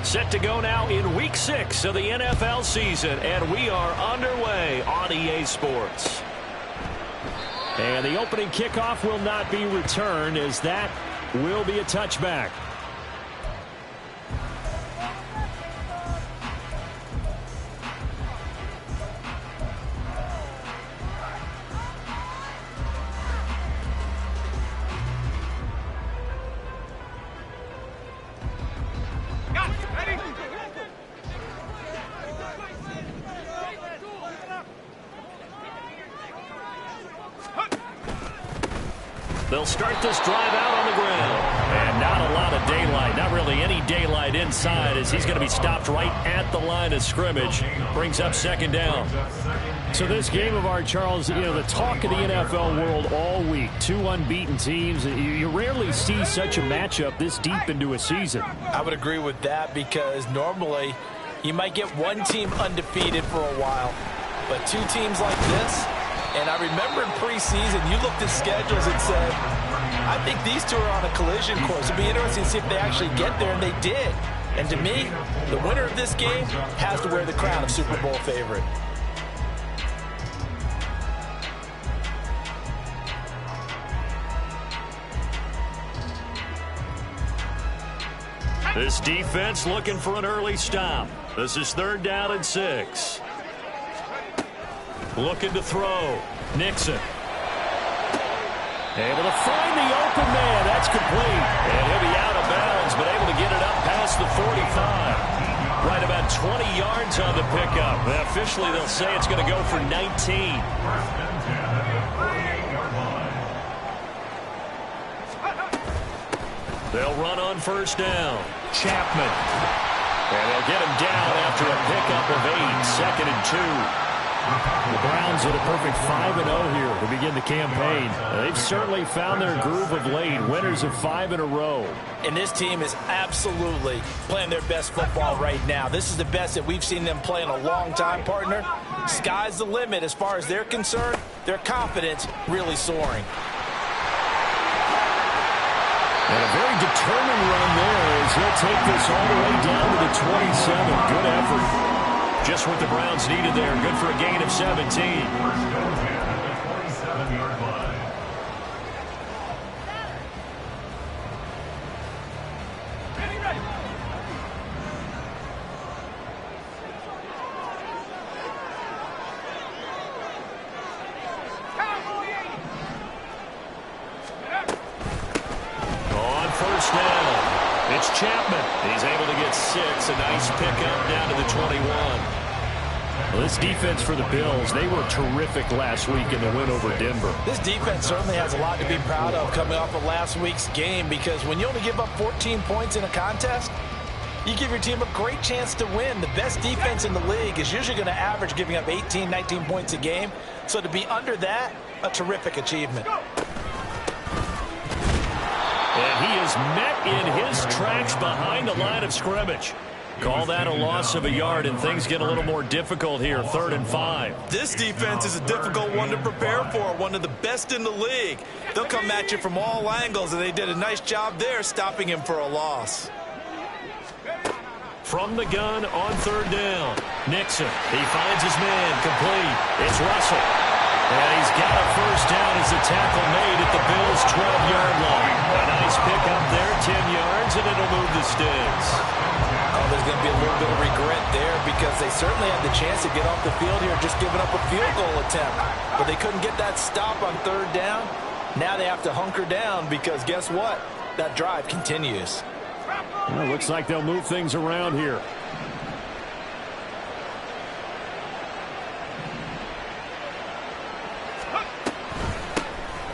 Set to go now in Week 6 of the NFL season, and we are underway on EA Sports. And the opening kickoff will not be returned, as that will be a touchback. They'll start this drive out on the ground. And not a lot of daylight, not really any daylight inside, as he's going to be stopped right at the line of scrimmage. Brings up second down. So this game of art, Charles, the talk of the NFL world all week. Two unbeaten teams. You rarely see such a matchup this deep into a season. I would agree with that, because normally you might get one team undefeated for a while. But two teams like this, and I remember in preseason, you looked at schedules and said, I think these two are on a collision course. It'll be interesting to see if they actually get there, and they did. And to me, the winner of this game has to wear the crown of Super Bowl favorite. This defense looking for an early stop. This is 3rd down and 6. Looking to throw. Nixon. Able to find the open man. That's complete. And he'll be out of bounds, but able to get it up past the 45. Right about 20 yards on the pickup. Officially, they'll say it's going to go for 19. They'll run on 1st down. Chapman. And they'll get him down after a pickup of 8. 2nd and 2. The Browns with a perfect 5-0 here to begin the campaign. They've certainly found their groove of late. Winners of 5 in a row. And this team is absolutely playing their best football right now. This is the best that we've seen them play in a long time, partner. Sky's the limit as far as they're concerned. Their confidence really soaring. And a very determined run there as he'll take this all the way down to the 27. Good effort. Just what the Browns needed there. Good for a gain of 17. On 1st down, it's Chapman. He's able to get 6. A nice pickup down to the 21. Well, this defense for the Bills, they were terrific last week in the win over Denver. This defense certainly has a lot to be proud of coming off of last week's game, because when you only give up 14 points in a contest, you give your team a great chance to win. The best defense in the league is usually going to average giving up 18, 19 points a game. So to be under that, a terrific achievement. And he is met in his tracks behind the line of scrimmage. Call that a loss of a yard, and things get a little more difficult here. 3rd and 5. This defense is a difficult one to prepare for, one of the best in the league. They'll come at you from all angles, and they did a nice job there stopping him for a loss. From the gun on 3rd down, Nixon. He finds his man, complete. It's Russell. And he's got a 1st down as the tackle made at the Bills' 12-yard line. A nice pickup there, 10 yards, and it'll move the sticks. Oh, there's going to be a little bit of regret there, because they certainly had the chance to get off the field here, just giving up a field goal attempt. But they couldn't get that stop on 3rd down. Now they have to hunker down, because guess what? That drive continues. Well, it looks like they'll move things around here.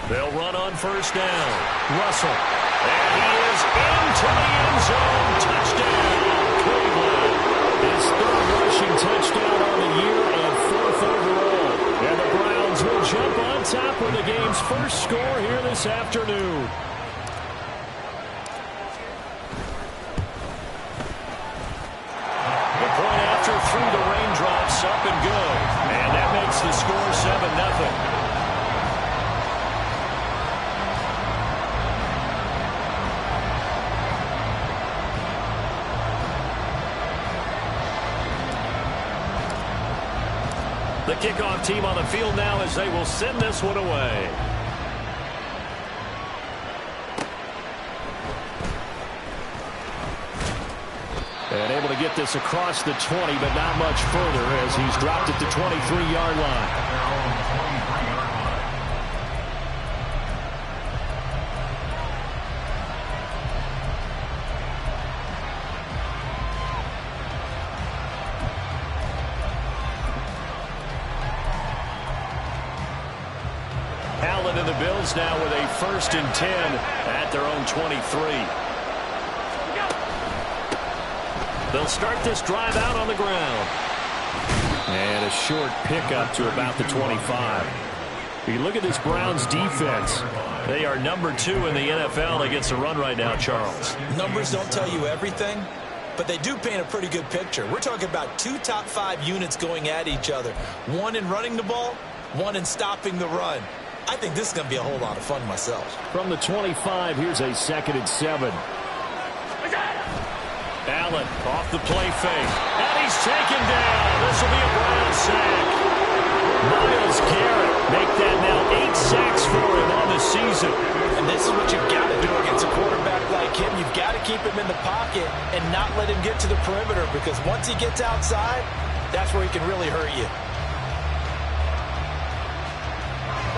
They'll run on 1st down. Russell. And he is into the end zone. Touchdown, Cleveland. His 3rd rushing touchdown on the year and 4th overall. And the Browns will jump on top with the game's first score here this afternoon. The point after through the raindrops, up and good. And that makes the score 7-0. The kickoff team on the field now as they will send this one away. And able to get this across the 20, but not much further as he's dropped it to 23-yard line. Allen and the Bills now with a 1st and 10 at their own 23. They'll start this drive out on the ground. And a short pickup to about the 25. You look at this Browns defense. They are number 2 in the NFL against the run right now, Charles. Numbers don't tell you everything, but they do paint a pretty good picture. We're talking about 2 top 5 units going at each other. One in running the ball, one in stopping the run. I think this is going to be a whole lot of fun myself. From the 25, here's a 2nd and 7. Allen off the play fake. And he's taken down. This will be a Brown sack. Myles Garrett make that now 8 sacks for him on the season. And this is what you've got to do against a quarterback like him. You've got to keep him in the pocket and not let him get to the perimeter, because once he gets outside, that's where he can really hurt you.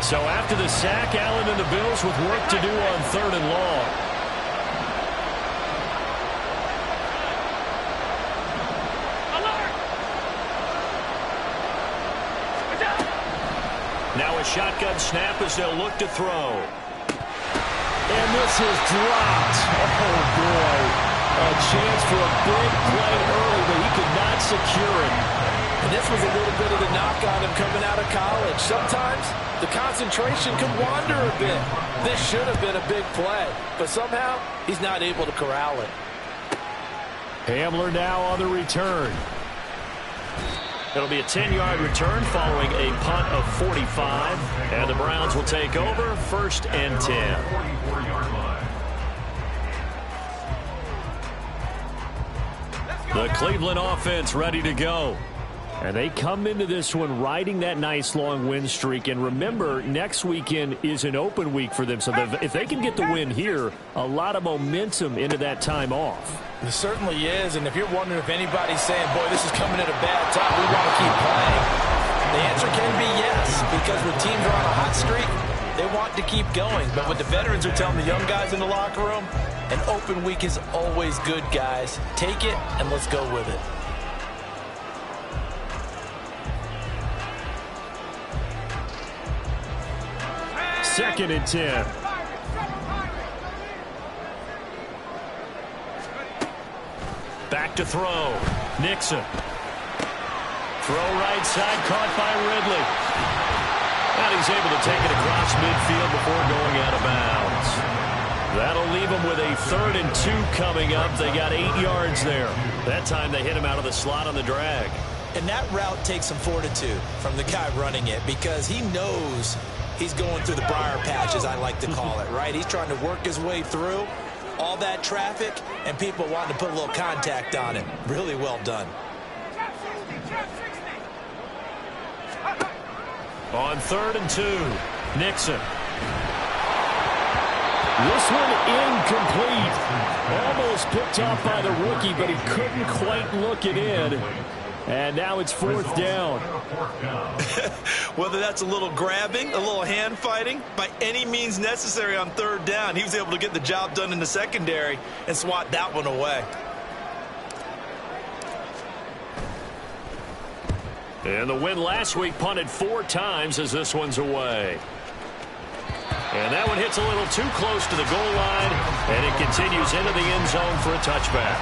So after the sack, Allen and the Bills with work to do on 3rd and long. Now a shotgun snap as they'll look to throw. And this is dropped. Oh, boy. A chance for a big play early, but he could not secure it. And this was a little bit of the knock on him coming out of college. Sometimes the concentration can wander a bit. This should have been a big play, but somehow he's not able to corral it. Hamler now on the return. It'll be a 10-yard return following a punt of 45. And the Browns will take over 1st and 10. The Cleveland offense ready to go. And they come into this one riding that nice long win streak. And remember, next weekend is an open week for them. So if they can get the win here, a lot of momentum into that time off. It certainly is. And if you're wondering if anybody's saying, boy, this is coming at a bad time, we want to keep playing, the answer can be yes. Because when teams are on a hot streak, they want to keep going. But what the veterans are telling the young guys in the locker room, an open week is always good, guys. Take it and let's go with it. Second and 10. Back to throw. Nixon. Throw right side, caught by Ridley. And he's able to take it across midfield before going out of bounds. That'll leave him with a 3rd and 2 coming up. They got 8 yards there. That time they hit him out of the slot on the drag. And that route takes some fortitude from the guy running it, because he knows he's going through the briar patch, as I like to call it, right? He's trying to work his way through all that traffic, and people wanting to put a little contact on him. Really well done. On 3rd and 2, Nixon. This one incomplete. Almost picked off by the rookie, but he couldn't quite look it in. And now it's 4th down. Whether that's a little grabbing, a little hand fighting, by any means necessary on 3rd down, he was able to get the job done in the secondary and swat that one away. And the win last week punted 4 times as this one's away. And that one hits a little too close to the goal line, and it continues into the end zone for a touchback.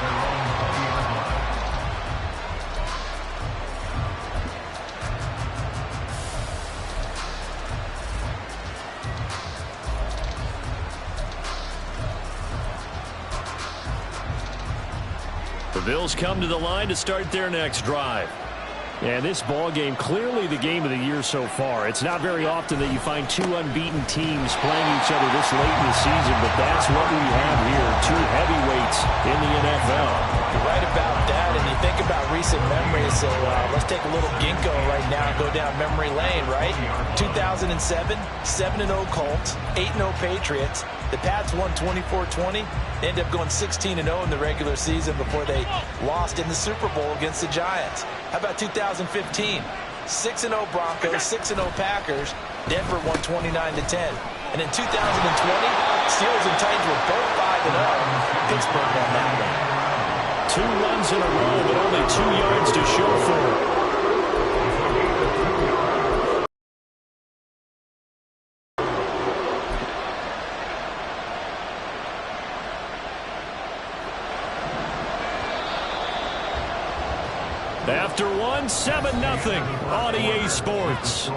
The Bills come to the line to start their next drive. And this ball game, clearly the game of the year so far. It's not very often that you find 2 unbeaten teams playing each other this late in the season, but that's what we have here. two heavyweights in the NFL. You're right about that, and you think about recent memories, so let's take a little ginkgo right now and go down memory lane, right? 2007, 7-0 Colts, 8-0 Patriots. The Pats won 24-20. They ended up going 16-0 in the regular season before they lost in the Super Bowl against the Giants. How about 2015? 6-0 Broncos, 6-0 Packers. Denver won 29-10. And in 2020, Steelers and Titans were both 5-0. Pittsburgh won that one. 2 runs in a row, but only 2 yards to show for it. After one, 7-0 on EA Sports.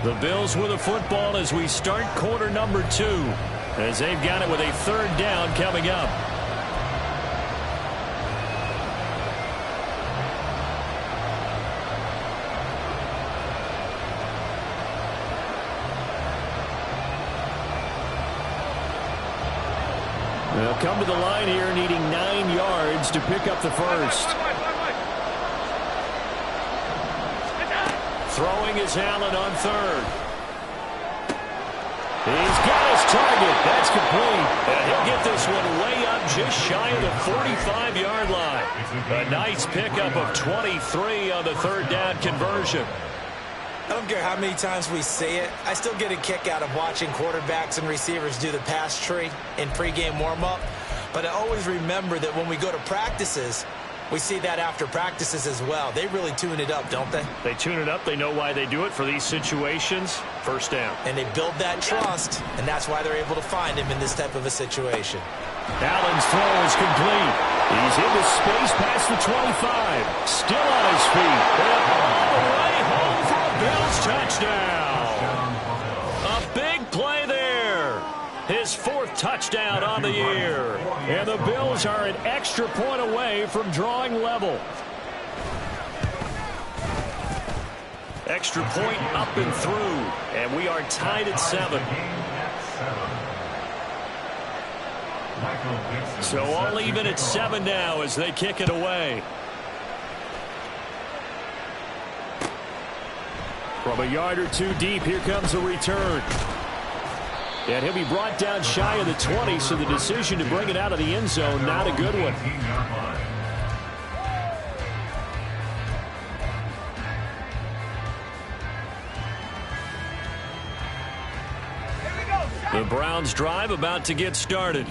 The Bills with a football as we start quarter number 2, as they've got it with a 3rd down coming up. They'll come to the line here needing 9 yards to pick up the first. Throwing is Allen on 3rd. He's got his target. That's complete. And he'll get this one way up just shy of the 45-yard line. A nice pickup of 23 on the 3rd down conversion. I don't care how many times we see it. I still get a kick out of watching quarterbacks and receivers do the pass tree in pregame warm-up. But I always remember that when we go to practices, we see that after practices as well. They really tune it up, don't they? They tune it up. They know why they do it for these situations. 1st down. And they build that trust, and that's why they're able to find him in this type of a situation. Allen's throw is complete. He's into space past the 25. Still on his feet. And all the way home for a Bills touchdown. A big play there. His 4th touchdown on the year. And the Bills are an extra point away from drawing level. Extra point up and through. And we are tied at 7. So all even at 7 now as they kick it away. From a yard or 2 deep, here comes a return. And he'll be brought down shy of the 20, so the decision to bring it out of the end zone, not a good one. The Browns drive about to get started.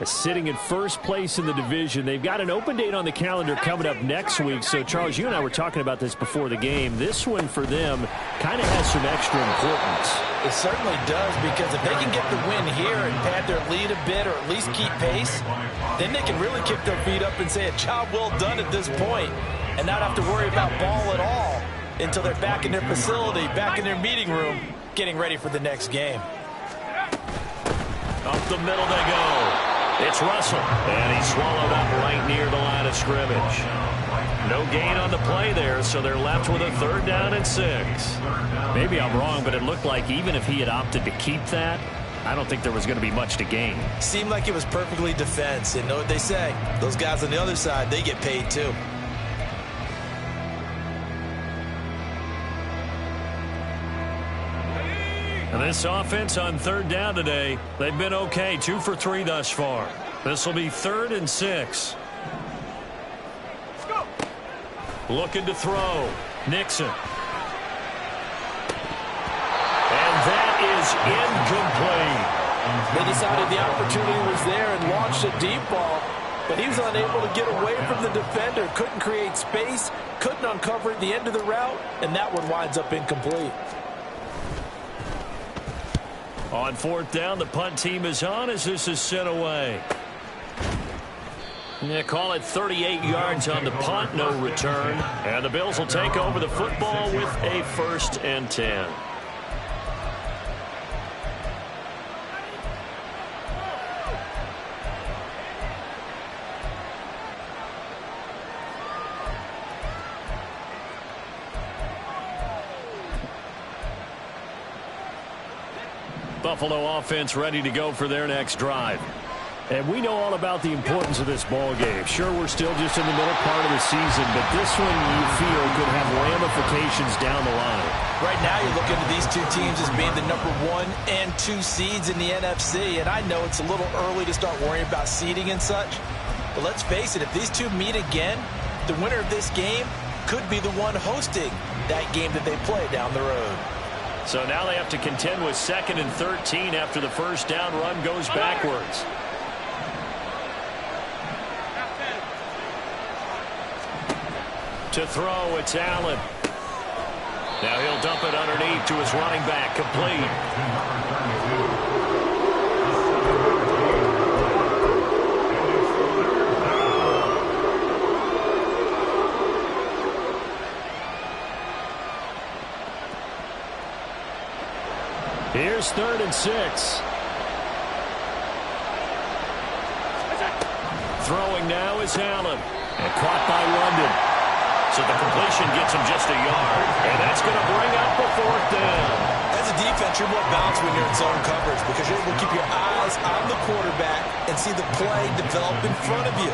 Sitting in first place in the division. They've got an open date on the calendar coming up next week. So, Charles, you and I were talking about this before the game. This one for them kind of has some extra importance. It certainly does, because if they can get the win here and pad their lead a bit or at least keep pace, then they can really kick their feet up and say a job well done at this point and not have to worry about ball at all until they're back in their facility, back in their meeting room, getting ready for the next game. Up the middle they go. It's Russell, and he's swallowed up right near the line of scrimmage. No gain on the play there, so they're left with a 3rd down and 6. Maybe I'm wrong, but it looked like even if he had opted to keep that, I don't think there was going to be much to gain. Seemed like it was perfectly defense, and know what they say. Those guys on the other side, they get paid too. And this offense on 3rd down today, they've been okay, 2 for 3 thus far. This will be 3rd and 6. Let's go. Looking to throw. Nixon. And that is incomplete. They decided the opportunity was there and launched a deep ball, but he was unable to get away from the defender, couldn't create space, couldn't uncover at the end of the route, and that one winds up incomplete. On 4th down, the punt team is on as this is sent away. Yeah, call it 38 yards on the punt, no return. And the Bills will take over the football with a 1st and 10. Buffalo offense ready to go for their next drive. And we know all about the importance of this ball game. Sure, we're still just in the middle part of the season, but this one you feel could have ramifications down the line. Right now you're looking at these two teams as being the number 1 and 2 seeds in the NFC, and I know it's a little early to start worrying about seeding and such, but let's face it, if these two meet again, the winner of this game could be the one hosting that game that they play down the road. So now they have to contend with 2nd and 13 after the first down run goes backwards. To throw, it's Allen. Now he'll dump it underneath to his running back, complete. Here's 3rd and 6. Throwing now is Allen. And caught by London. So the completion gets him just a yard. And that's going to bring up the 4th down. As a defense, you're more balanced when you're in zone coverage because you're able to keep your eyes on the quarterback and see the play develop in front of you.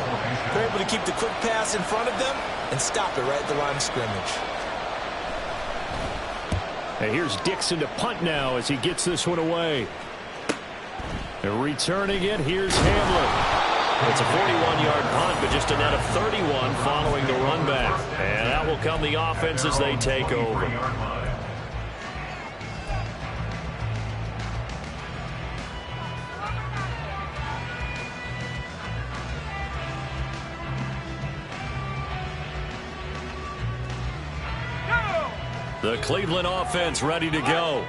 You're able to keep the quick pass in front of them and stop it right at the line of scrimmage. And here's Dixon to punt now as he gets this one away. And returning it, here's Hamlin. It's a 41-yard punt, but just a net of 31 following the run back. And that will come the offense as they take over. The Cleveland offense ready to go.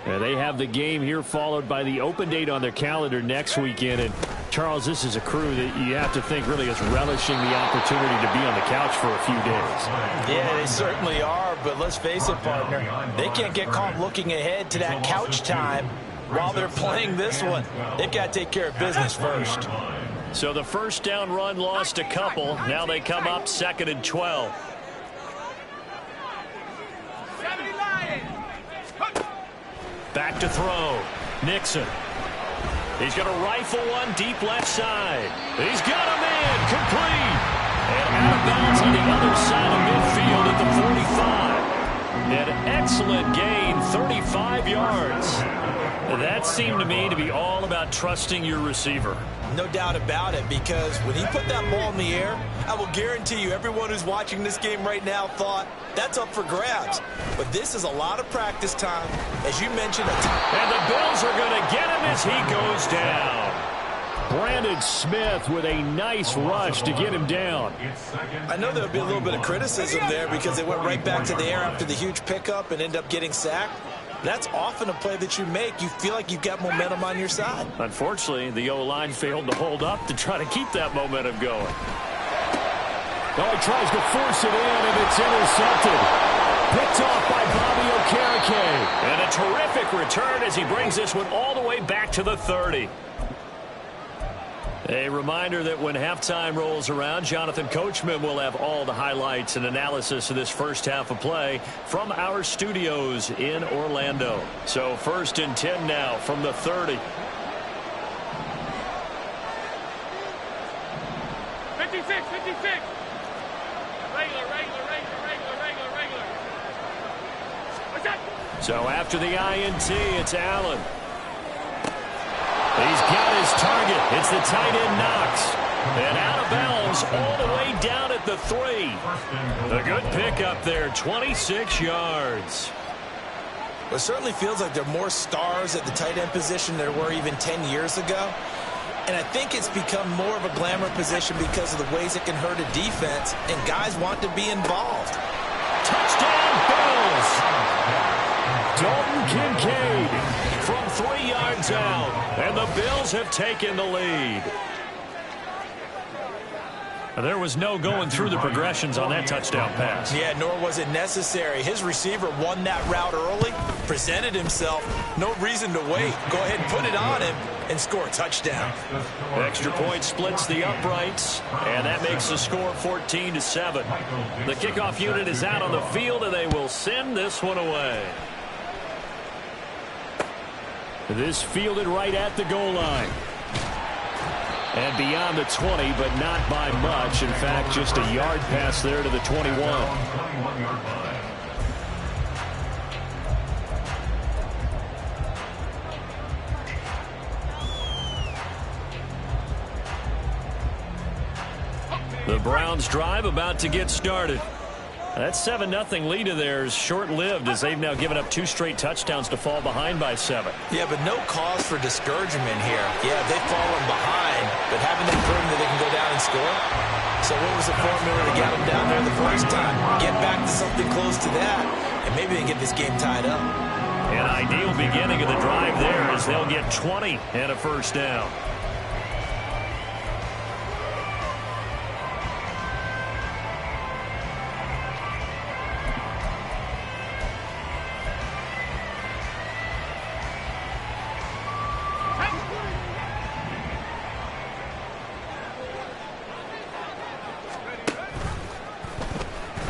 And they have the game here followed by the open date on their calendar next weekend. And Charles, this is a crew that you have to think really is relishing the opportunity to be on the couch for a few days. Yeah, they certainly are, but let's face it, partner, they can't get caught looking ahead to that couch time while they're playing this one. They've got to take care of business first. So the first down run lost a couple. Now they come up 2nd and 12. Back to throw. Nixon. He's going to rifle one deep left side. He's got him in. Complete. And out of bounds on the other side of midfield at the 45. An excellent gain, 35 yards. That seemed to me to be all about trusting your receiver. No doubt about it, because when he put that ball in the air, I will guarantee you everyone who's watching this game right now thought that's up for grabs. But this is a lot of practice time. As you mentioned, and the Bills are going to get him as he goes down. Brandon Smith with a nice rush to get him down. I know there'll be a little bit of criticism there because they went right back to the air after the huge pickup and ended up getting sacked. That's often a play that you make. You feel like you've got momentum on your side. Unfortunately, the O-line failed to hold up to try to keep that momentum going. Oh, he tries to force it in, and it's intercepted. Picked off by Bobby Okereke. And a terrific return as he brings this one all the way back to the 30. A reminder that when halftime rolls around, Jonathan Coachman will have all the highlights and analysis of this first half of play from our studios in Orlando. So 1st and 10 now from the 30. 56. Regular. What's that? So after the INT, it's Allen. He's got his target. It's the tight end Knox. And out of bounds all the way down at the 3. A good pickup there, 26 yards. It certainly feels like there are more stars at the tight end position than there were even 10 years ago. And I think it's become more of a glamour position because of the ways it can hurt a defense, and guys want to be involved. Touchdown, Bills! Dalton Kincaid from 3 yards out, and the Bills have taken the lead. There was no going through the progressions on that touchdown pass. Yeah, nor was it necessary. His receiver won that route early, presented himself, no reason to wait. Go ahead and put it on him and score a touchdown. Extra point splits the uprights, and that makes the score 14-7. The kickoff unit is out on the field, and they will send this one away. This fielded right at the goal line. And beyond the 20, but not by much. In fact, just a yard pass there to the 21. The Browns drive about to get started. That 7-0 lead of theirs short-lived as they've now given up 2 straight touchdowns to fall behind by 7. Yeah, but no cause for discouragement here. Yeah, they've fallen behind, but haven't they proven that they can go down and score? So what was the formula to get them down there the first time? Get back to something close to that, and maybe they get this game tied up. An ideal beginning of the drive there as they'll get 20 and a first down.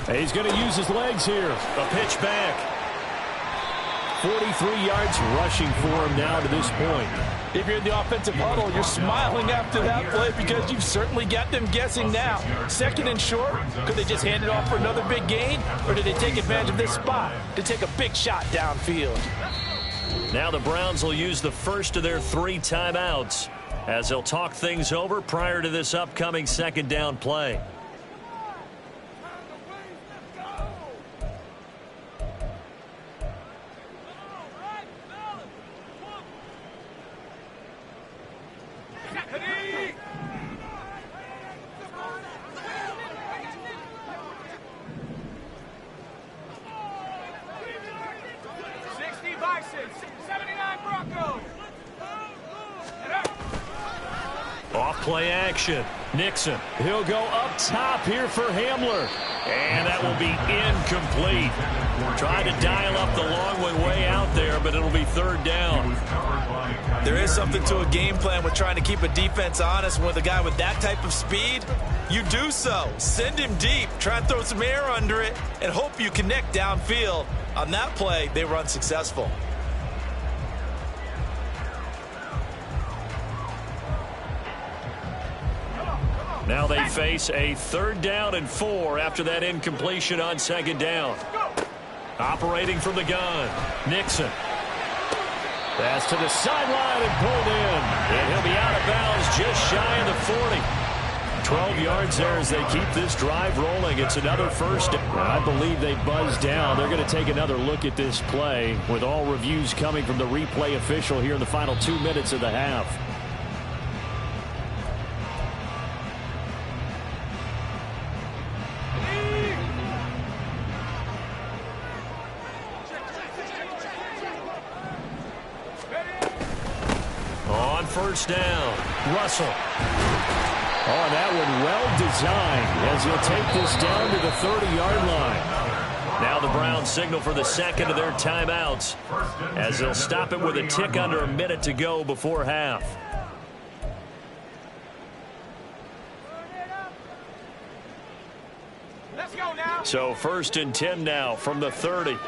He's going to use his legs here. A pitch back. 43 yards rushing for him now to this point. If you're in the offensive huddle, you're smiling after that play because you've certainly got them guessing now. 2nd and short, could they just hand it off for another big gain? Or did they take advantage of this spot to take a big shot downfield? Now the Browns will use the first of their 3 timeouts as they'll talk things over prior to this upcoming 2nd down play. Off-play action. Nixon. He'll go up top here for Hamler. And that will be incomplete. Tried to dial up the long one way out there, but it'll be 3rd down. There is something to a game plan with trying to keep a defense honest. With a guy with that type of speed, you do so. Send him deep. Try and throw some air under it and hope you connect downfield. On that play, they were unsuccessful. Now they face a 3rd down and 4 after that incompletion on 2nd down. Operating from the gun, Nixon. Pass to the sideline and pulled in. And he'll be out of bounds just shy of the 40. 12 yards there as they keep this drive rolling. It's another first down. I believe they buzzed down. They're going to take another look at this play with all reviews coming from the replay official here in the final 2 minutes of the half. First down. Russell. Oh, that one well designed as he'll take this down to the 30-yard line. Now the Browns signal for the 2nd of their timeouts as they'll stop it with a tick under a minute to go before half. Let's go now. So 1st and 10 now from the 30.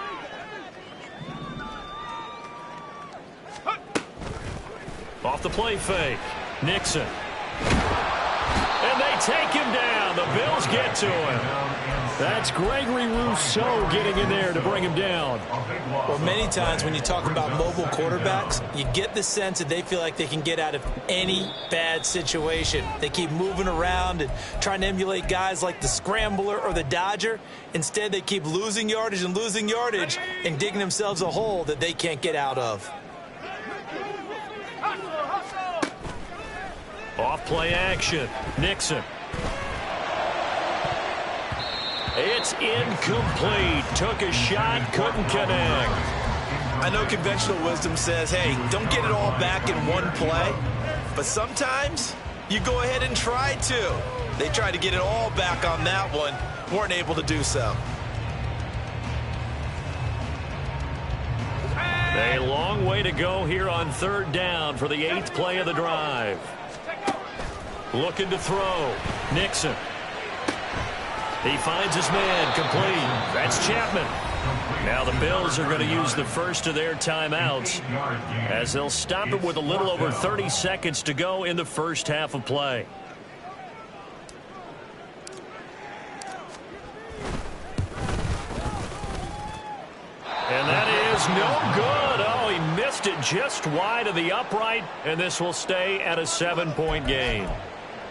Off the play fake. Nixon. And they take him down. The Bills get to him. That's Gregory Rousseau getting in there to bring him down. Well, many times when you talk about mobile quarterbacks, you get the sense that they feel like they can get out of any bad situation. They keep moving around and trying to emulate guys like the Scrambler or the Dodger. Instead, they keep losing yardage and digging themselves a hole that they can't get out of. Off-play action. Nixon. It's incomplete. Took a shot, couldn't connect. I know conventional wisdom says, hey, don't get it all back in one play. But sometimes you go ahead and try to. They tried to get it all back on that one. Weren't able to do so. A long way to go here on 3rd down for the 8th play of the drive. Looking to throw. Nixon. He finds his man complete. That's Chapman. Now the Bills are going to use the first of their timeouts as they'll stop it with a little over 30 seconds to go in the first half of play. And that is no good. Oh, he missed it just wide of the upright, and this will stay at a 7-point game.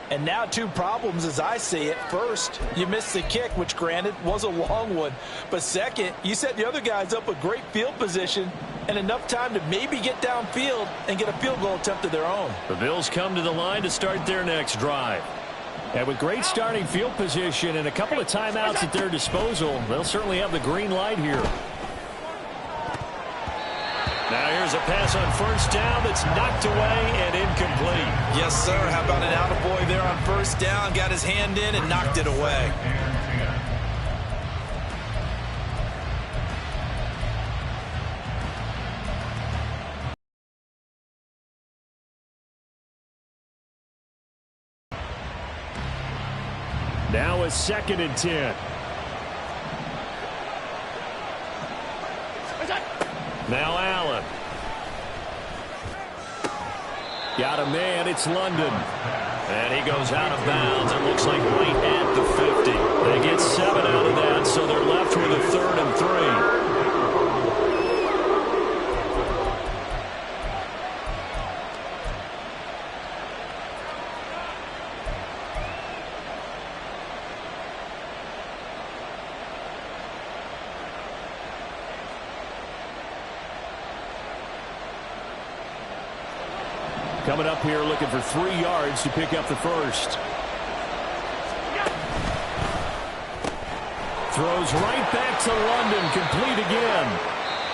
And now two problems as I see it. First, you missed the kick, which granted was a long one. But second, you set the other guys up with great field position and enough time to maybe get downfield and get a field goal attempt of their own. The Bills come to the line to start their next drive. And with great starting field position and a couple of timeouts at their disposal, they'll certainly have the green light here. Now here's a pass on first down that's knocked away and incomplete. Yes, sir. How about an attaboy there on first down? Got his hand in and knocked it away. Now a 2nd and 10. Now Allen. Got a man. It's London. And he goes out of bounds. It looks like right at the 50. They get 7 out of that, so they're left with a 3rd and 3. Coming up here looking for 3 yards to pick up the first. Throws right back to London, complete again.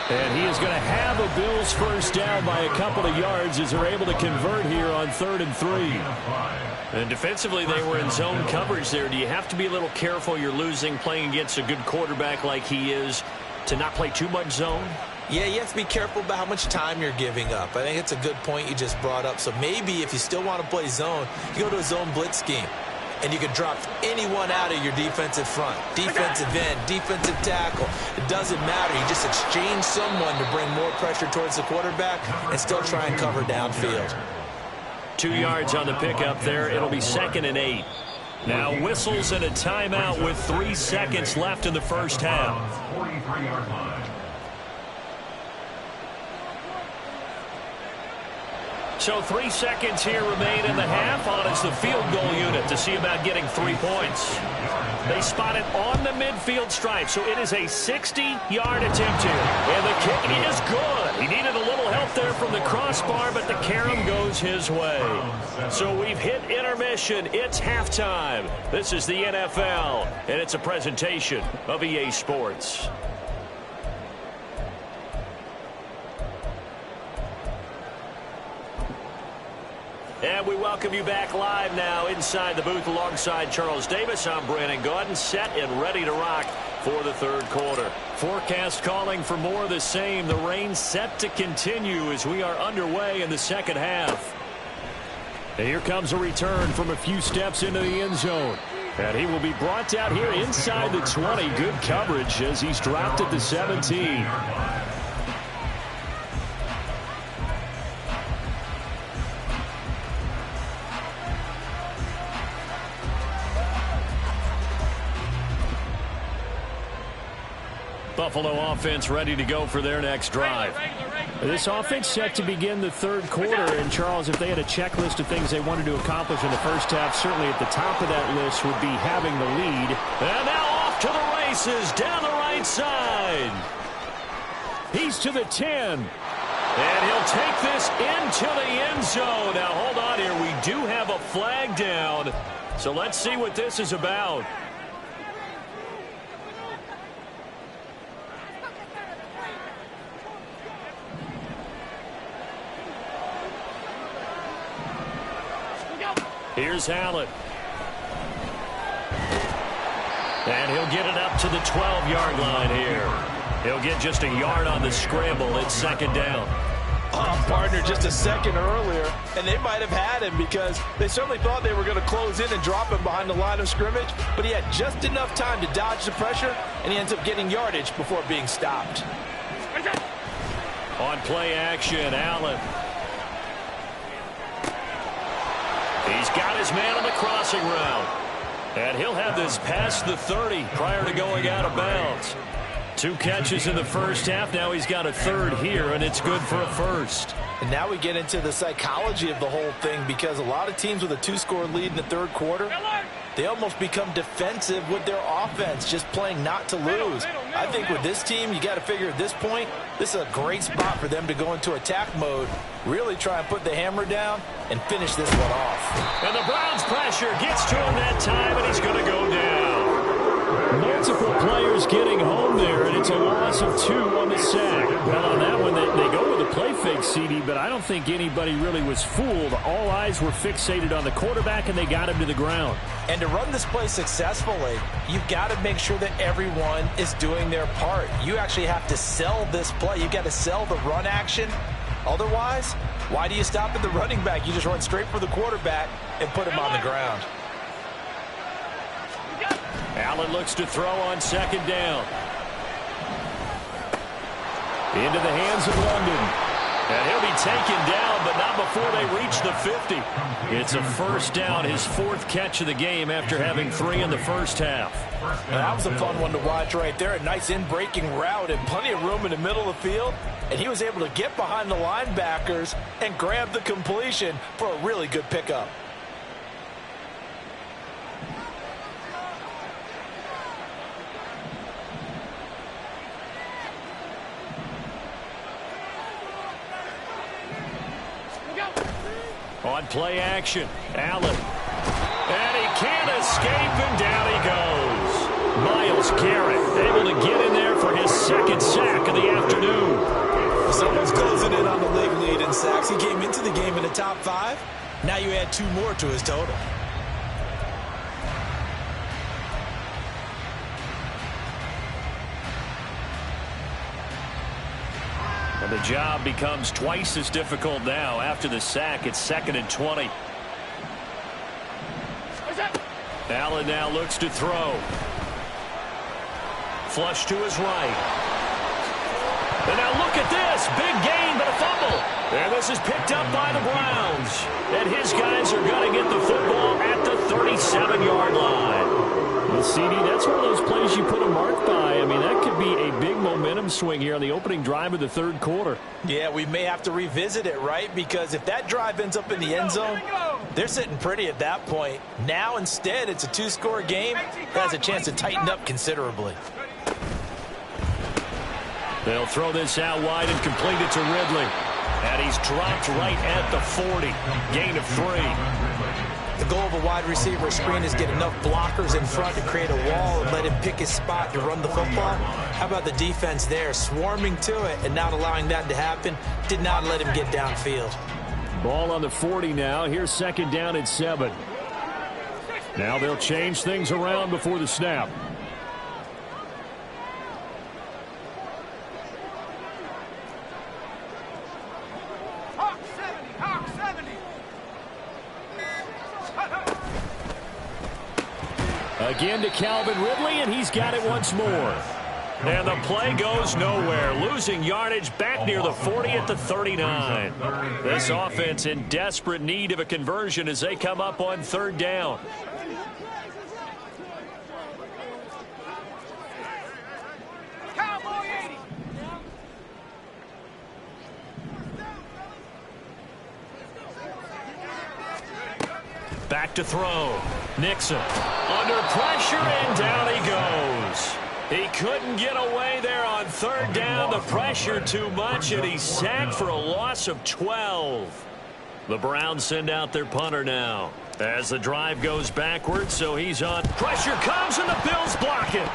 And he is going to have a Bills first down by a couple of yards as they're able to convert here on 3rd and 3. And defensively they were in zone coverage there. Do you have to be a little careful you're losing playing against a good quarterback like he is to not play too much zone? Yeah, you have to be careful about how much time you're giving up. I think it's a good point you just brought up. So maybe if you still want to play zone, you go to a zone blitz scheme. And you can drop anyone out of your defensive front. Defensive end, defensive tackle. It doesn't matter. You just exchange someone to bring more pressure towards the quarterback and still try and cover downfield. 2 yards on the pickup there. It'll be 2nd and 8. Now whistles and a timeout with 3 seconds left in the first half. So 3 seconds here remain in the half. On is the field goal unit to see about getting 3 points. They spot it on the midfield stripe, so it is a 60-yard attempt here. And the kick is good. He needed a little help there from the crossbar, but the carom goes his way. So we've hit intermission. It's halftime. This is the NFL, and it's a presentation of EA Sports. And we welcome you back live now inside the booth alongside Charles Davis. I'm Brandon Gaudin, set and ready to rock for the 3rd quarter. Forecast calling for more of the same. The rain set to continue as we are underway in the 2nd half. And here comes a return from a few steps into the end zone. And he will be brought down here inside the 20. Good coverage as he's dropped at the 17. Buffalo offense ready to go for their next drive. This offense set to begin the 3rd quarter. And, Charles, if they had a checklist of things they wanted to accomplish in the first half, certainly at the top of that list would be having the lead. And now off to the races down the right side. He's to the 10. And he'll take this into the end zone. Now, hold on here. We do have a flag down. So let's see what this is about. Here's Allen. And he'll get it up to the 12-yard line here. He'll get just a yard on the scramble. It's 2nd down. partner just a second earlier, and they might have had him because they certainly thought they were going to close in and drop him behind the line of scrimmage, but he had just enough time to dodge the pressure, and he ends up getting yardage before being stopped. On play action, Allen. He's got his man on the crossing route. And he'll have this past the 30 prior to going out of bounds. 2 catches in the first half. Now he's got a third here, and it's good for a first. And now we get into the psychology of the whole thing, because a lot of teams with a 2-score lead in the third quarter, they almost become defensive with their offense, just playing not to lose. I think with this team, you got to figure at this point, this is a great spot for them to go into attack mode, really try and put the hammer down and finish this one off. And the Browns' pressure gets to him that time, and he's going to go down. Multiple players getting home there, and it's a loss of 2 on the sack. Well, on that one, they go with a play fake, CD, but I don't think anybody really was fooled. All eyes were fixated on the quarterback, and they got him to the ground. And to run this play successfully, you've got to make sure that everyone is doing their part. You actually have to sell this play. You've got to sell the run action. Otherwise, why do you stop at the running back? You just run straight for the quarterback and put him on the ground. Allen looks to throw on second down. Into the hands of London. And he'll be taken down, but not before they reach the 50. It's a first down, his 4th catch of the game after having 3 in the first half. That was a fun one to watch right there. A nice in-breaking route and plenty of room in the middle of the field. And he was able to get behind the linebackers and grab the completion for a really good pickup. On play action, Allen. And he can't escape, and down he goes. Myles Garrett able to get in there for his 2nd sack of the afternoon. Someone's closing in on the league lead in sacks. He came into the game in the top 5. Now you add 2 more to his total. And the job becomes twice as difficult now. After the sack, it's 2nd and 20. Allen now looks to throw. Flush to his right. And now look at this. Big gain, but a fumble. And this is picked up by the Browns. And his guys are going to get the football at the 37-yard line. Well, CD, that's one of those plays you put a mark by. I mean, that could be a big momentum swing here on the opening drive of the third quarter. Yeah, we may have to revisit it, right? Because if that drive ends up in the end zone, they're sitting pretty at that point. Now, instead, it's a 2-score game that has a chance to tighten up considerably. They'll throw this out wide and complete it to Ridley. And he's dropped right at the 40. Gain of 3. The goal of a wide receiver screen is get enough blockers in front to create a wall and let him pick his spot to run the football. How about the defense there, swarming to it and not allowing that to happen? Did not let him get downfield. Ball on the 40 now. Here's 2nd down and 7. Now they'll change things around before the snap. Again to Calvin Ridley, and he's got it once more. And the play goes nowhere. Losing yardage back near the 40 at the 39. This offense in desperate need of a conversion as they come up on 3rd down. Back to throw. Nixon under pressure, and down he goes. He couldn't get away there on 3rd down. The pressure too much, and he's sacked for a loss of 12. The Browns send out their punter now as the drive goes backwards, so he's on. Pressure comes, and the Bills block it.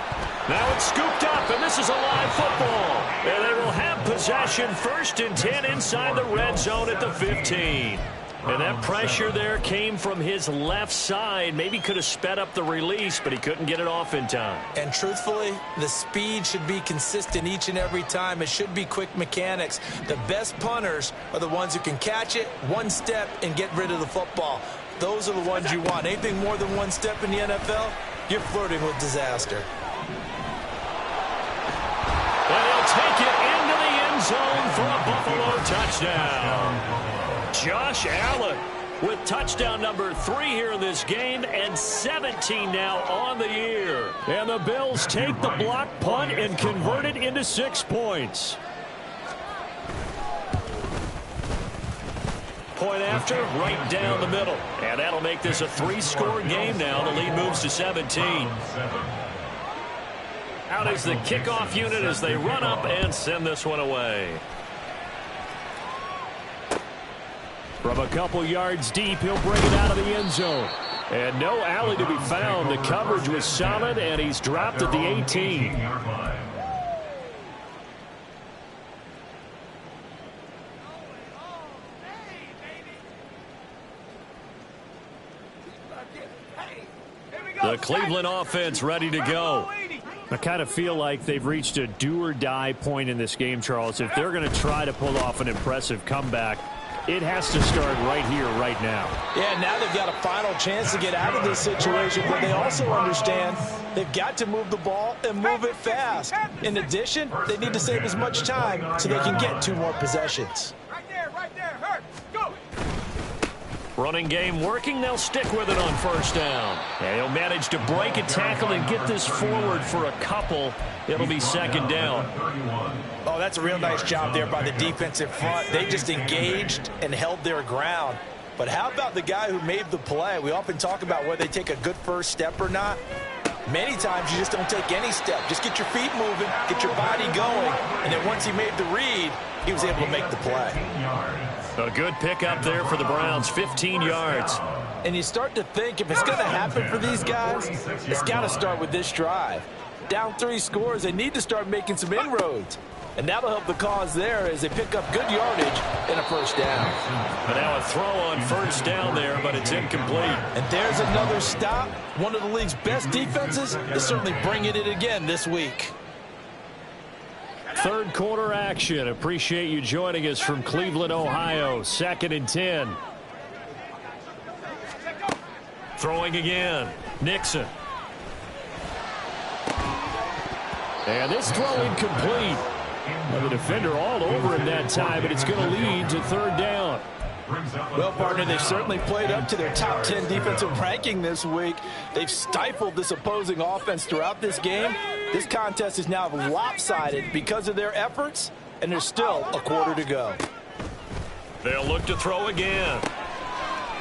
Now it's scooped up, and this is a live football. And they will have possession 1st and 10 inside the red zone at the 15. And that pressure there came from his left side. Maybe could have sped up the release, but he couldn't get it off in time. And truthfully, the speed should be consistent each and every time. It should be quick mechanics. The best punters are the ones who can catch it, one step, and get rid of the football. Those are the ones you want. Anything more than one step in the NFL, you're flirting with disaster. And he'll take it into the end zone for a Buffalo touchdown. Josh Allen with touchdown number 3 here in this game, and 17 now on the year. And the Bills take the block punt and convert it into 6 points. Point after, right down the middle. And that'll make this a 3-score game now. The lead moves to 17. Out is the kickoff unit as they run up and send this one away. From a couple yards deep, he'll bring it out of the end zone. And no alley to be found. The coverage was solid, and he's dropped at the 18. The Cleveland offense ready to go. I kind of feel like they've reached a do-or-die point in this game, Charles. If they're going to try to pull off an impressive comeback, it has to start right here, right now. Yeah, now they've got a final chance to get out of this situation, but they also understand they've got to move the ball and move it fast. In addition, they need to save as much time so they can get 2 more possessions. Right there, hurt. Go. Running game working. They'll stick with it on first down. And he'll manage to break a tackle and get this forward for a couple. It'll be second down. Oh, that's a real nice job there by the defensive front. They just engaged and held their ground. But how about the guy who made the play? We often talk about whether they take a good first step or not. Many times you just don't take any step. Just get your feet moving, get your body going, and then once he made the read, he was able to make the play. A good pickup there for the Browns, 15 yards. And you start to think if it's going to happen for these guys, it's got to start with this drive. Down 3 scores, they need to start making some inroads. And that'll help the cause there as they pick up good yardage and a first down. And now a throw on first down there, but it's incomplete. And there's another stop. One of the league's best defenses is certainly bringing it again this week. Third quarter action. Appreciate you joining us from Cleveland, Ohio. 2nd and 10. Throwing again. Nixon. And this throw incomplete. Well, the defender all over him that time, but it's going to lead to 3rd down. Well, partner, they've certainly played up to their top 10 defensive ranking this week. They've stifled this opposing offense throughout this game. This contest is now lopsided because of their efforts, and there's still a quarter to go. They'll look to throw again.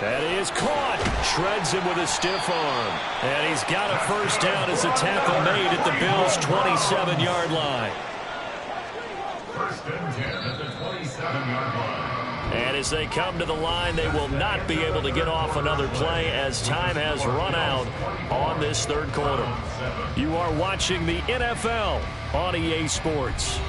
That is caught. Shreds him with a stiff arm. And he's got a first down as a tackle made at the Bills' 27-yard line. First and 10 at the 27-yard line. And as they come to the line, they will not be able to get off another play as time has run out on this third quarter. You are watching the NFL on EA Sports.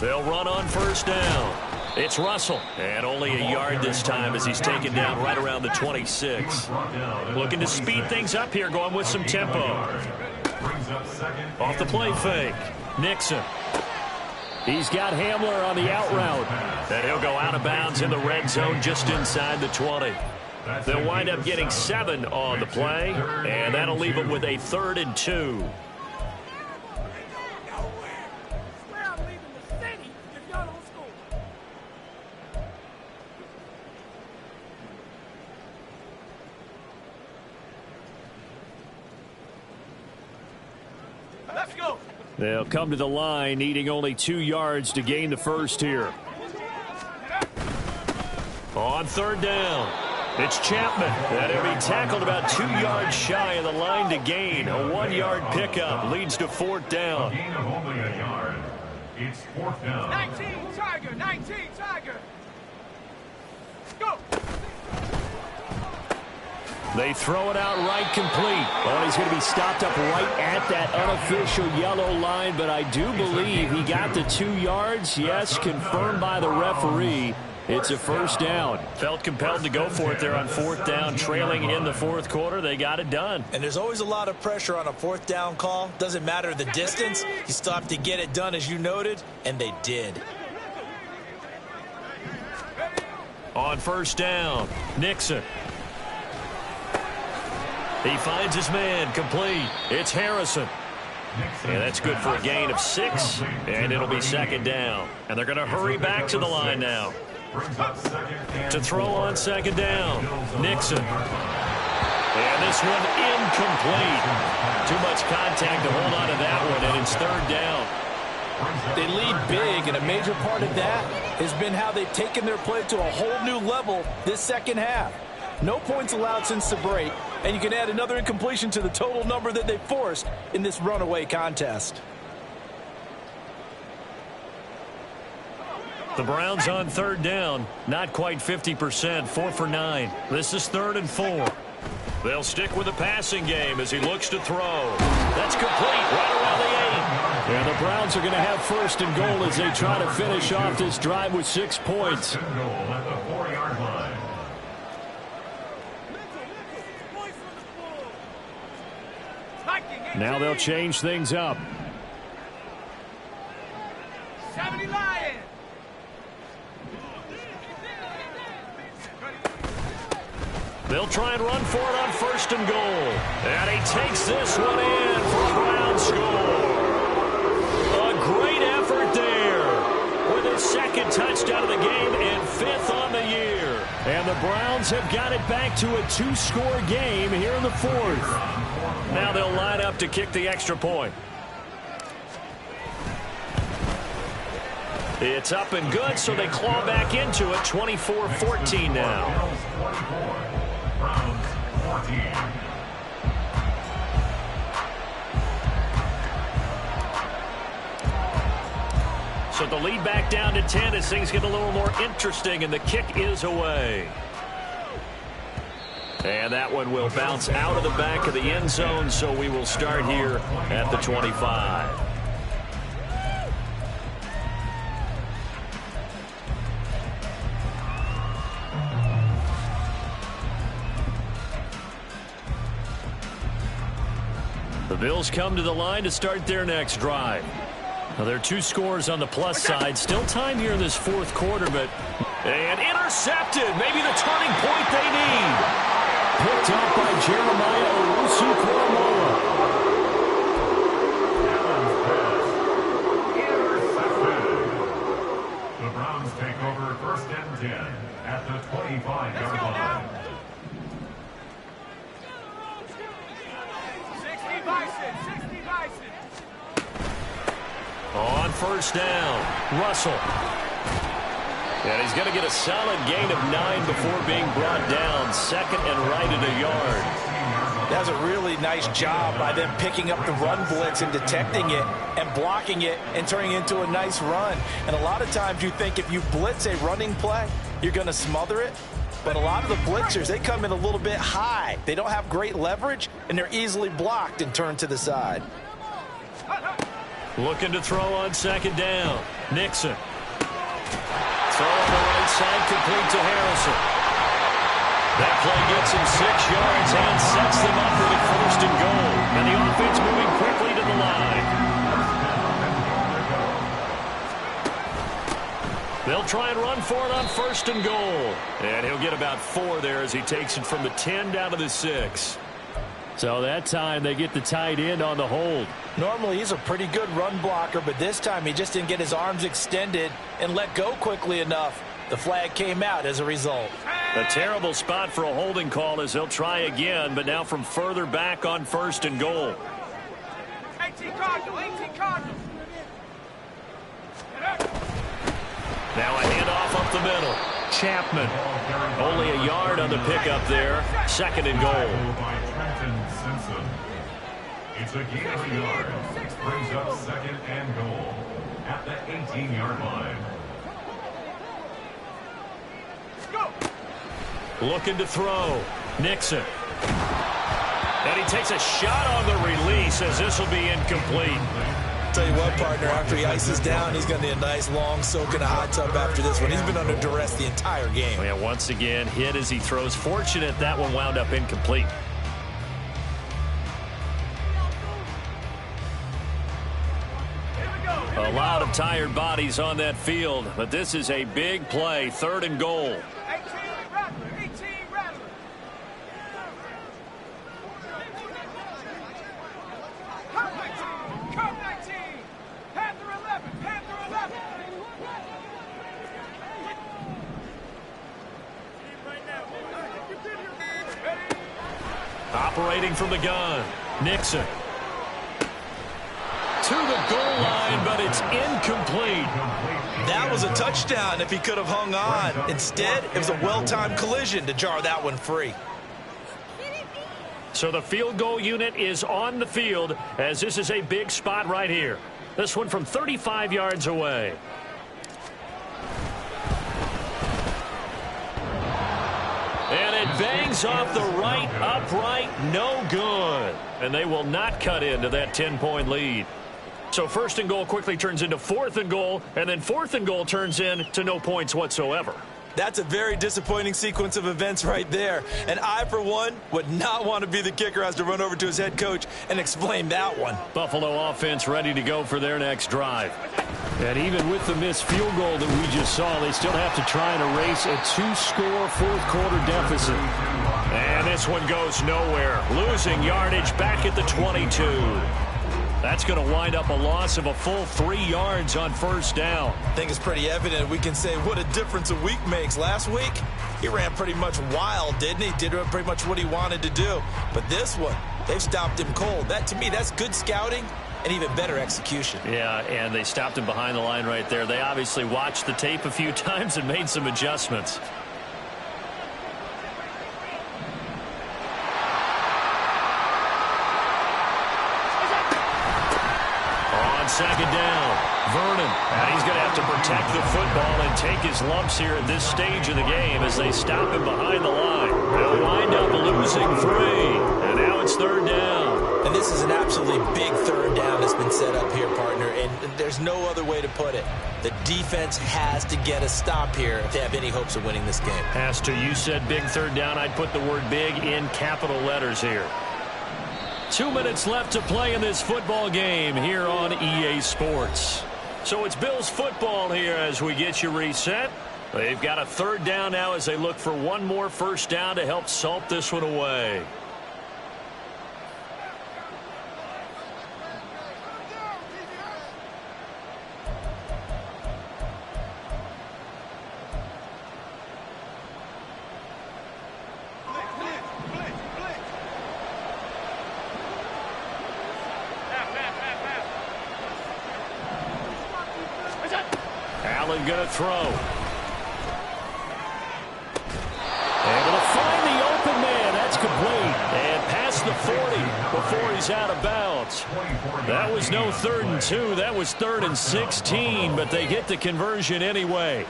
They'll run on first down. It's Russell, and only a yard this time as he's taken down right around the 26. Looking to speed things up here, going with some tempo. Off the play fake, Nixon. He's got Hamler on the out route. And he'll go out of bounds in the red zone just inside the 20. They'll wind up getting 7 on the play, and that'll leave them with a 3rd and 2. Let's go. They'll come to the line, needing only 2 yards to gain the first here. On 3rd down, it's Chapman. And he'll be tackled about 2 yards shy of the line to gain. A 1-yard pickup leads to 4th down. Gain of only a yard. It's 4th down. 19, Tiger. 19, Tiger. Go. They throw it out right complete. Oh, he's going to be stopped up right at that unofficial yellow line, but I do believe he got the 2 yards. Yes, confirmed by the referee. It's a first down. Felt compelled to go for it there on 4th down, trailing in the 4th quarter. They got it done. And there's always a lot of pressure on a 4th down call. Doesn't matter the distance. You still have to get it done, as you noted, and they did. On 1st down, Nixon. He finds his man, complete. It's Harrison. And that's good for a gain of 6, and it'll be 2nd down. And they're going to hurry back to the line now. To throw on 2nd down, Nixon. And this one incomplete. Too much contact to hold on to that one, and it's 3rd down. They lead big, and a major part of that has been how they've taken their play to a whole new level this second half. No points allowed since the break, and you can add another incompletion to the total number that they forced in this runaway contest. The Browns on 3rd down, not quite 50%, 4 for 9. This is 3rd and 4. They'll stick with the passing game as he looks to throw. That's complete right around the 8. And the Browns are going to have 1st and goal as they try to finish off this drive with 6 points. Now they'll change things up. 70 Lions. They'll try and run for it on 1st and goal. And he takes this one in for a Brown score. A great effort there with his 2nd touchdown of the game and 5th on the year. And the Browns have got it back to a 2-score game here in the 4th. Now they'll line up to kick the extra point. It's up and good, so they claw back into it. 24-14 now. Browns 14. So the lead back down to 10 as things get a little more interesting, and the kick is away. And that one will bounce out of the back of the end zone, so we will start here at the 25. The Bills come to the line to start their next drive. Now, there are 2 scores on the plus side. Still time here in this 4th quarter, but... And intercepted! Maybe the turning point they need. Picked up by Jeremiah Owusu-Koramoah. The Browns take over 1st and 10 at the 25-yard line. 60 Bison. 60 Bison. On 1st down, Russell. And he's going to get a solid gain of 9 before being brought down. 2nd and right at a yard. That was a really nice job by them picking up the run blitz and detecting it and blocking it and turning it into a nice run. And a lot of times you think if you blitz a running play, you're going to smother it. But a lot of the blitzers, they come in a little bit high. They don't have great leverage, and they're easily blocked and turned to the side. Looking to throw on 2nd down. Nixon. Throw on the right side, complete to Harrison. That play gets him 6 yards and sets them up with a 1st and goal. And the offense moving quickly to the line. They'll try and run for it on 1st and goal. And he'll get about 4 there as he takes it from the 10 down to the 6. So that time they get the tight end on the hold. Normally he's a pretty good run blocker, but this time he just didn't get his arms extended and let go quickly enough. The flag came out as a result. A terrible spot for a holding call as they'll try again, but now from further back on 1st and goal. 18 Cardinals. 18 Cardinals. Now a handoff up the middle. Chapman. Only a yard on the pickup there. 2nd and goal. It's a gain of a yard. Brings up 2nd and goal at the 18-yard line. Looking to throw. Nixon. And he takes a shot on the release as this will be incomplete. Tell you what, partner, after he ices down, he's going to need a nice long soak in a hot tub after this one. He's been under duress the entire game. Yeah, once again, hit as he throws. Fortunate that one wound up incomplete. A lot of tired bodies on that field, but this is a big play, 3rd and goal. 18 Rattler, 18 Rattler. Come 19, come 19. Panther 11, Panther 11. Operating from the gun, Nixon. To the goal line, but it's incomplete. That was a touchdown if he could have hung on. Instead, it was a well-timed collision to jar that one free. So the field goal unit is on the field as this is a big spot right here. This one from 35 yards away. And it bangs off the right upright, no good. And they will not cut into that 10-point lead. So 1st and goal quickly turns into 4th and goal, and then 4th and goal turns into no points whatsoever. That's a very disappointing sequence of events right there. And I, for one, would not want to be the kicker who has to run over to his head coach and explain that one. Buffalo offense ready to go for their next drive. And even with the missed field goal that we just saw, they still have to try and erase a 2-score 4th quarter deficit. And this one goes nowhere. Losing yardage back at the 22. That's going to wind up a loss of a full 3 yards on 1st down. I think it's pretty evident. We can say what a difference a week makes. Last week, he ran pretty much wild, didn't he? Did pretty much what he wanted to do. But this one, they've stopped him cold. That, to me, that's good scouting and even better execution. Yeah, and they stopped him behind the line right there. They obviously watched the tape a few times and made some adjustments. Second down, Vernon. And he's going to have to protect the football and take his lumps here at this stage of the game as they stop him behind the line. They'll wind up losing 3. And now it's 3rd down. And this is an absolutely big 3rd down that's been set up here, partner. And there's no other way to put it. The defense has to get a stop here if they have any hopes of winning this game. Has to. You said big 3rd down. I'd put the word big in capital letters here. 2 minutes left to play in this football game here on EA Sports. So it's Bills football here as we get you reset. They've got a 3rd down now as they look for one more 1st down to help salt this one away. Allen going to throw. Able to find the open man. That's complete. And past the 40 before he's out of bounds. That was no 3rd and 2. That was 3rd and 16, but they get the conversion anyway.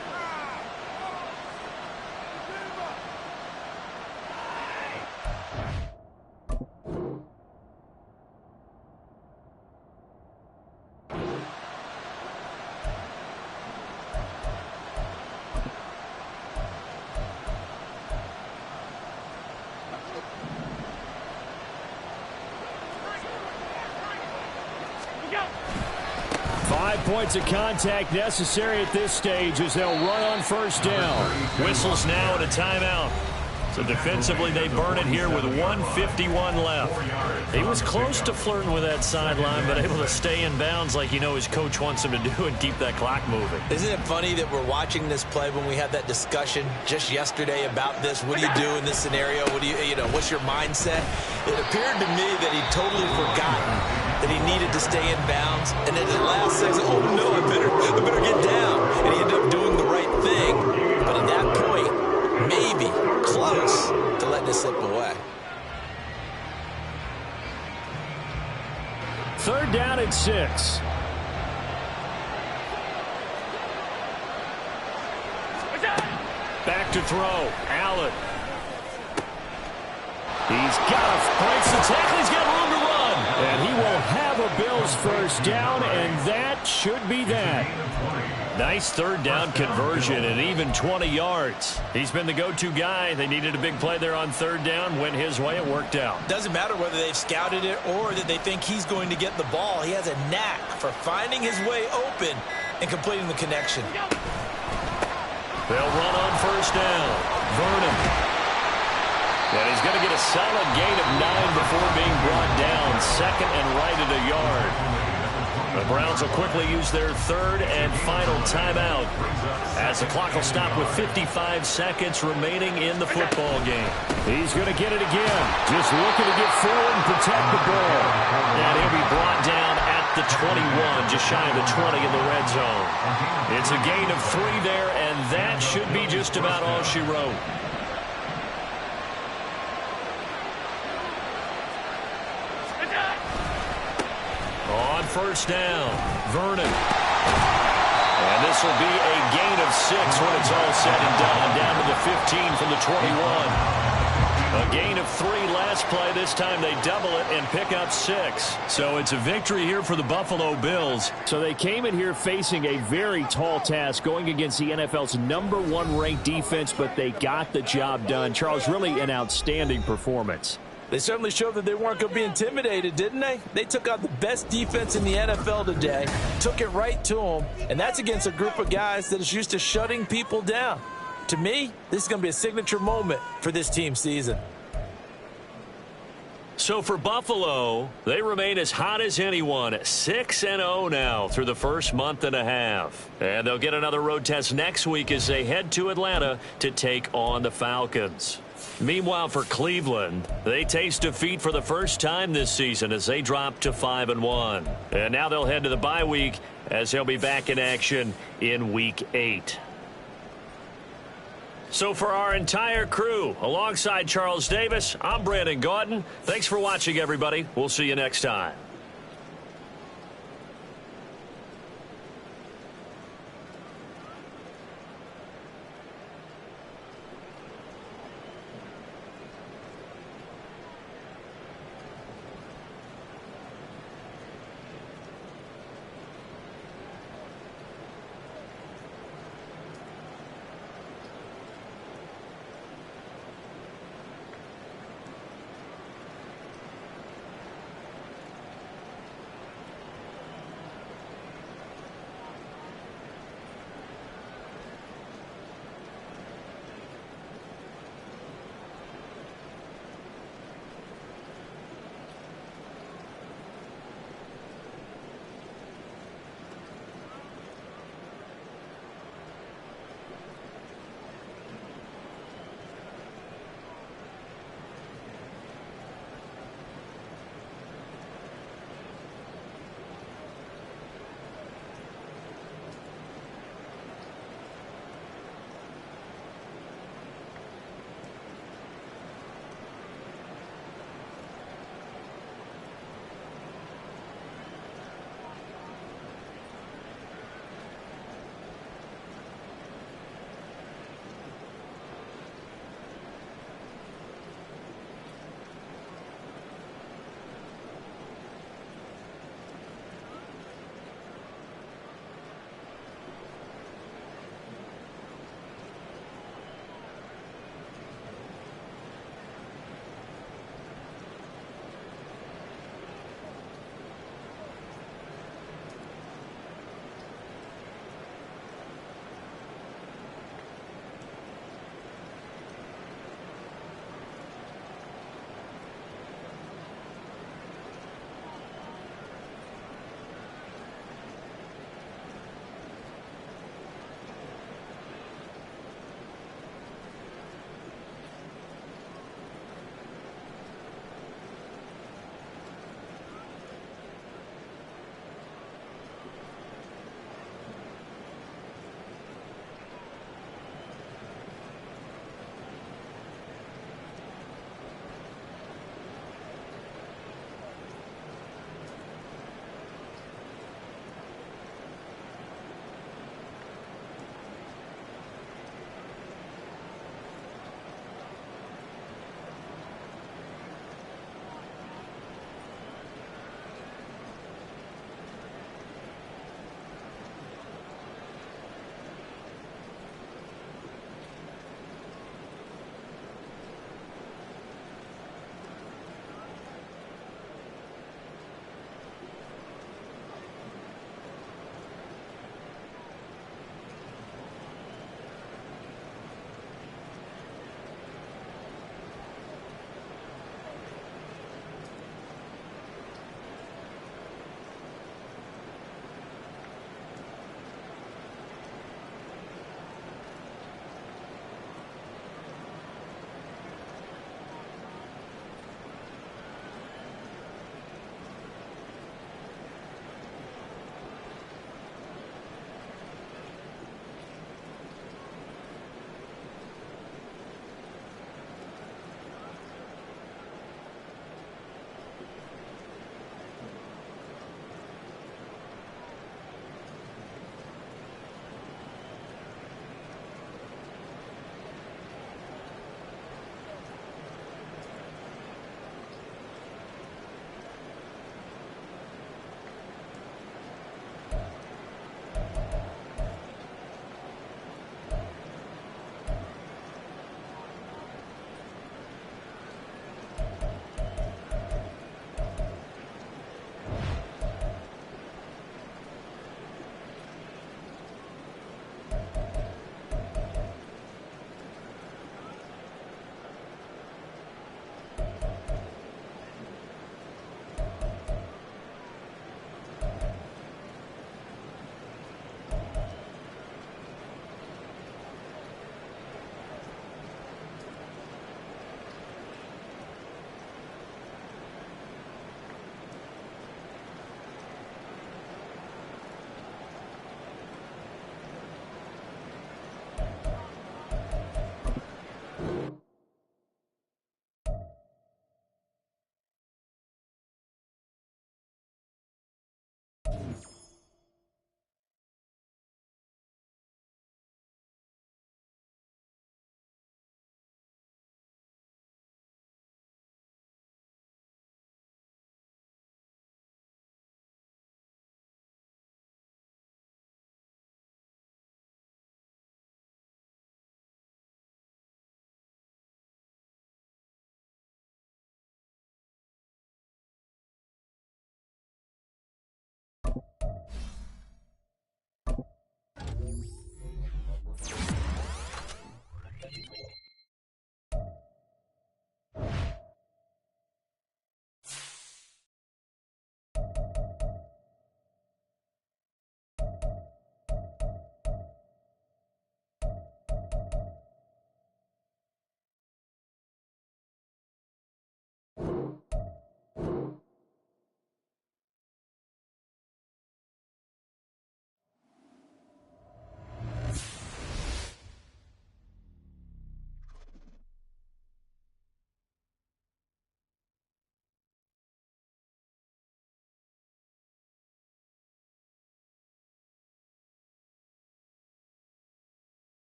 Points of contact necessary at this stage as they'll run on 1st down. Whistles now and a timeout. So defensively they burn it here with 1:51 left. He was close to flirting with that sideline, but able to stay in bounds like you know his coach wants him to do and keep that clock moving. Isn't it funny that we're watching this play when we had that discussion just yesterday about this? What do you do in this scenario? What do you know, what's your mindset? It appeared to me that he'd totally forgotten that he needed to stay in bounds, and at the last second, oh no, I better get down. And he ended up doing the right thing. But at that point, maybe close to letting it slip away. 3rd down and 6. Back to throw. Allen. He's got breaks the tackle. He's got room to run. And he will have a Bills first down, and that should be that. Nice third down conversion and even 20 yards. He's been the go-to guy. They needed a big play there on third down. Went his way. It worked out. Doesn't matter whether they've scouted it or that they think he's going to get the ball. He has a knack for finding his way open and completing the connection. They'll run on first down. Vernon. And he's going to get a solid gain of 9 before being brought down. Second and right at a yard. The Browns will quickly use their third and final timeout as the clock will stop with 55 seconds remaining in the football game. He's going to get it again. Just looking to get forward and protect the ball. And he'll be brought down at the 21, just shy of the 20 in the red zone. It's a gain of 3 there, and that should be just about all she wrote. On first down, Vernon. And this will be a gain of 6 when it's all said and done. Down to the 15 from the 21. A gain of 3 last play. This time they double it and pick up 6. So it's a victory here for the Buffalo Bills. So they came in here facing a very tall task going against the NFL's #1 ranked defense, but they got the job done. Charles, really an outstanding performance. They certainly showed that they weren't going to be intimidated, didn't they? They took out the best defense in the NFL today, took it right to them, and that's against a group of guys that is used to shutting people down. To me, this is going to be a signature moment for this team's season. So for Buffalo, they remain as hot as anyone, 6-0 now through the first month and a half. And they'll get another road test next week as they head to Atlanta to take on the Falcons. Meanwhile, for Cleveland, they taste defeat for the first time this season as they drop to 5-1. And now they'll head to the bye week as they'll be back in action in Week 8. So for our entire crew, alongside Charles Davis, I'm Brandon Gautin. Thanks for watching, everybody. We'll see you next time.